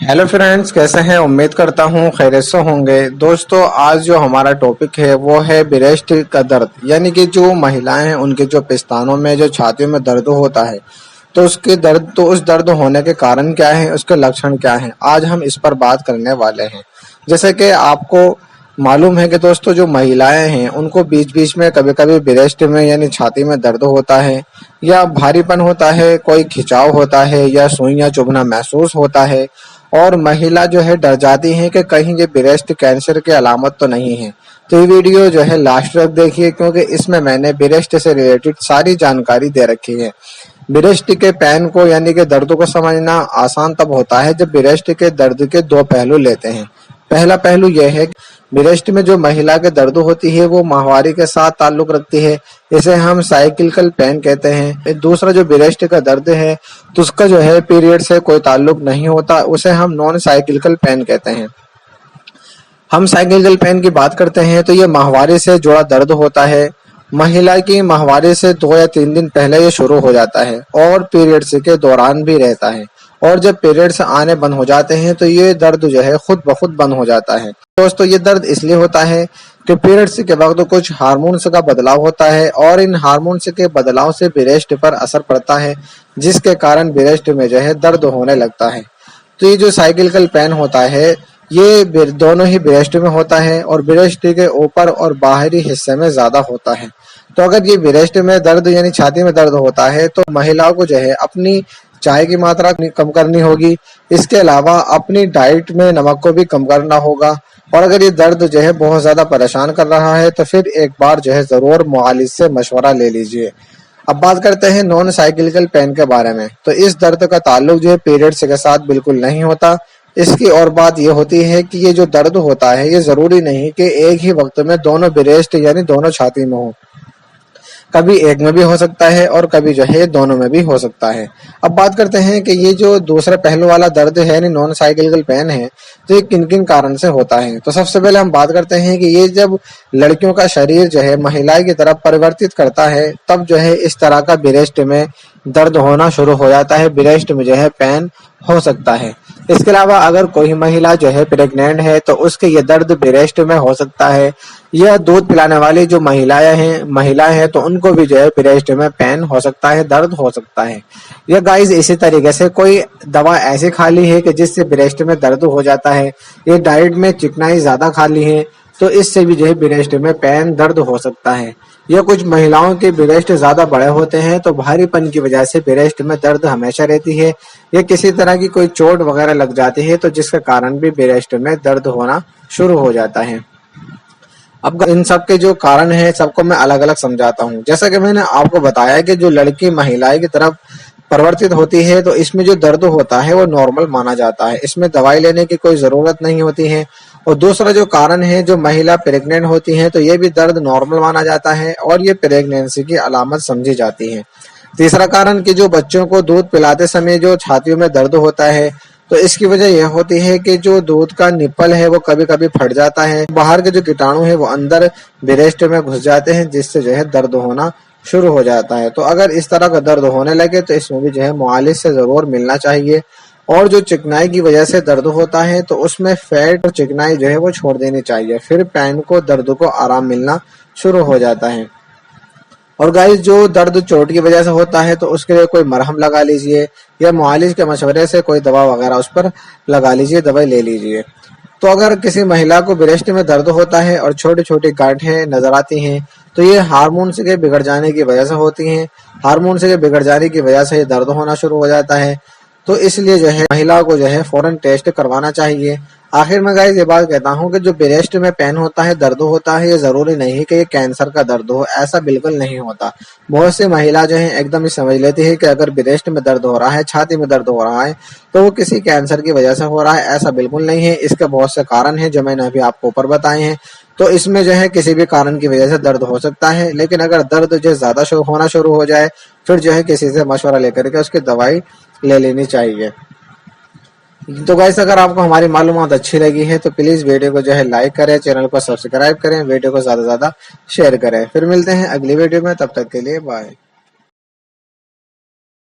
Hello friends, कैसे हैं? उम्मीद करता हूं खैरियत से होंगे। दोस्तों, आज जो हमारा टॉपिक है वो है ब्रेस्ट का दर्द, यानी कि जो महिलाएं हैं उनके जो पेस्तानों में, जो छातियों में दर्द होता है, तो उस दर्द होने के कारण क्या है, उसके लक्षण क्या हैं, आज हम इस पर बात करने वाले हैं। जैसे कि आपको मालूम है कि दोस्तों, जो महिलाएं हैं उनको बीच बीच में कभी कभी ब्रेस्ट में यानी छाती में दर्द होता है, या भारीपन होता है, कोई खिंचाव होता है, या सुइयां चुभना महसूस होता है। और महिला जो है डर जाती है कि कहीं ये ब्रेस्ट कैंसर की अलामत तो नहीं है। तो ये वीडियो जो है लास्ट तक देखिए, क्योंकि इसमें मैंने ब्रेस्ट से रिलेटेड सारी जानकारी दे रखी है। ब्रेस्ट के पेन को यानी कि दर्द को समझना आसान तब होता है जब ब्रेस्ट के दर्द के दो पहलू लेते हैं। पहला पहलू यह है कि ब्रेस्ट में जो महिला के दर्द होती है वो माहवारी के साथ ताल्लुक रखती है, इसे हम साइक्लिकल पेन कहते हैं। दूसरा जो ब्रेस्ट का दर्द है तो उसका जो है पीरियड से कोई ताल्लुक नहीं होता, उसे हम नॉन साइक्लिकल पेन कहते हैं। हम साइक्लिकल पेन की बात करते हैं तो ये माहवारी से जुड़ा दर्द होता है। महिला की माहवारी से 2 या 3 दिन पहले ये शुरू हो जाता है और पीरियड्स के दौरान भी रहता है। और जब पीरियड्स आने बंद हो जाते हैं तो ये दर्द जो है खुद ब खुद बंद हो जाता है। दोस्तों, ये दर्द इसलिए होता है कि पीरियड्स के वक्त कुछ हार्मोन्स का बदलाव होता है और इन हार्मोन्स के बदलाव से ब्रेस्ट पर असर पड़ता है, जिसके कारण ब्रेस्ट में जो है दर्द होने लगता है। तो ये जो साइक्लिकल पेन होता है ये दोनों ही ब्रेस्ट में होता है और ब्रेस्ट के ऊपर और बाहरी हिस्से में ज्यादा होता है। तो अगर ये ब्रेस्ट में दर्द यानी छाती में दर्द होता है तो महिलाओं को जो है अपनी चाय की मात्रा कम करनी होगी। इसके अलावा अपनी डाइट में नमक को भी कम करना होगा। और अगर ये दर्द जो है बहुत ज्यादा परेशान कर रहा है तो फिर एक बार जो है जरूर मुआलिज से मशवरा ले लीजिए। अब बात करते हैं नॉन साइक्लिकल पेन के बारे में। तो इस दर्द का ताल्लुक जो है पीरियड्स के साथ बिल्कुल नहीं होता। इसकी और बात ये होती है कि ये जो दर्द होता है ये जरूरी नहीं कि एक ही वक्त में दोनों ब्रेस्ट यानी दोनों छाती में हो, कभी एक में भी हो सकता है और कभी जो है दोनों में भी हो सकता है। अब बात करते हैं कि ये जो दूसरा पहलू वाला दर्द है यानी नॉन साइक्लिकल पेन है, तो ये किन किन कारण से होता है। तो सबसे पहले हम बात करते हैं कि ये जब लड़कियों का शरीर जो है महिला की तरफ परिवर्तित करता है तब जो है इस तरह का ब्रेस्ट में दर्द होना शुरू हो जाता है, ब्रेस्ट में जो है पेन हो सकता है। इसके अलावा अगर कोई महिला जो है प्रेग्नेंट है तो उसके ये दर्द ब्रेस्ट में हो सकता है। यह दूध पिलाने वाली जो महिलाएं हैं तो उनको भी जो है ब्रेस्ट में पेन हो सकता है, दर्द हो सकता है। यह गाइस इसी तरीके से कोई दवा ऐसे खा ली है कि जिससे ब्रेस्ट में दर्द हो जाता है, ये डाइट में चिकनाई ज्यादा खा ली है तो इससे भी जो है ब्रेस्ट में पेन दर्द हो सकता है। यह कुछ महिलाओं के ब्रेस्ट ज्यादा बड़े होते हैं तो भारीपन की वजह से ब्रेस्ट में दर्द हमेशा रहती है। यह किसी तरह की कोई चोट वगैरह लग जाती है तो जिसके कारण भी ब्रेस्ट में दर्द होना शुरू हो जाता है। अब इन सब के जो कारण है सबको मैं अलग अलग समझाता हूँ। जैसा कि मैंने आपको बताया कि जो लड़की महिलाएं की तरफ परिवर्तित होती है तो इसमें जो दर्द होता है वो नॉर्मल माना जाता है, इसमें दवाई लेने की कोई जरूरत नहीं होती है। और दूसरा जो कारण है, जो महिला प्रेग्नेंट होती है तो ये भी दर्द नॉर्मल माना जाता है और ये प्रेगनेंसी की अलामत समझी जाती है। तीसरा कारण कि जो बच्चों को दूध पिलाते समय जो छातियों में दर्द होता है तो इसकी वजह यह होती है कि जो दूध का निप्पल है वो कभी कभी फट जाता है, बाहर के जो कीटाणु है वो अंदर ब्रेस्ट में घुस जाते हैं, जिससे जो है दर्द होना शुरू हो जाता है। तो अगर इस तरह का दर्द होने लगे तो इसमें भी जो है मुआलिज से जरूर मिलना चाहिए। और जो चिकनाई की वजह से दर्द होता है तो उसमें फैट और चिकनाई जो है वो छोड़ देनी चाहिए, फिर पेन को दर्द को आराम मिलना शुरू हो जाता है। और गाइस, जो दर्द चोट की वजह से होता है तो उसके लिए कोई मरहम लगा लीजिए या मुआलिज के मशवरे से कोई दवा वगैरह उस पर लगा लीजिए, दवाई ले लीजिए। तो अगर किसी महिला को ब्रेस्ट में दर्द होता है और छोटी छोटी गांठें नजर आती हैं तो ये हार्मोन्स के बिगड़ जाने की वजह से होती हैं। हार्मोन्स के बिगड़ जाने की वजह से ये दर्द होना शुरू हो जाता है। तो इसलिए जो है महिलाओं को जो है फौरन टेस्ट करवाना चाहिए। आखिर में गाइस ये बात कहता हूँ कि जो ब्रेस्ट में पेन होता है, दर्द होता है, ये जरूरी नहीं है कि ये कैंसर का दर्द हो, ऐसा बिल्कुल नहीं होता। बहुत सी महिला जो है एकदम ही समझ लेती है कि अगर ब्रेस्ट में दर्द हो रहा है, छाती में दर्द हो रहा है तो वो किसी कैंसर की वजह से हो रहा है, ऐसा बिल्कुल नहीं है। इसके बहुत से कारण है जो मैंने अभी आपको ऊपर बताए हैं। तो इसमें जो है किसी भी कारण की वजह से दर्द हो सकता है, लेकिन अगर दर्द जो ज्यादा होना शुरू हो जाए फिर जो है किसी से मशवरा लेकर के उसकी दवाई ले लेनी चाहिए। तो गाइस, अगर आपको हमारी मालूमात अच्छी लगी है तो प्लीज वीडियो को जो है लाइक करें, चैनल को सब्सक्राइब करें, वीडियो को ज्यादा से ज्यादा शेयर करें। फिर मिलते हैं अगली वीडियो में, तब तक के लिए बाय।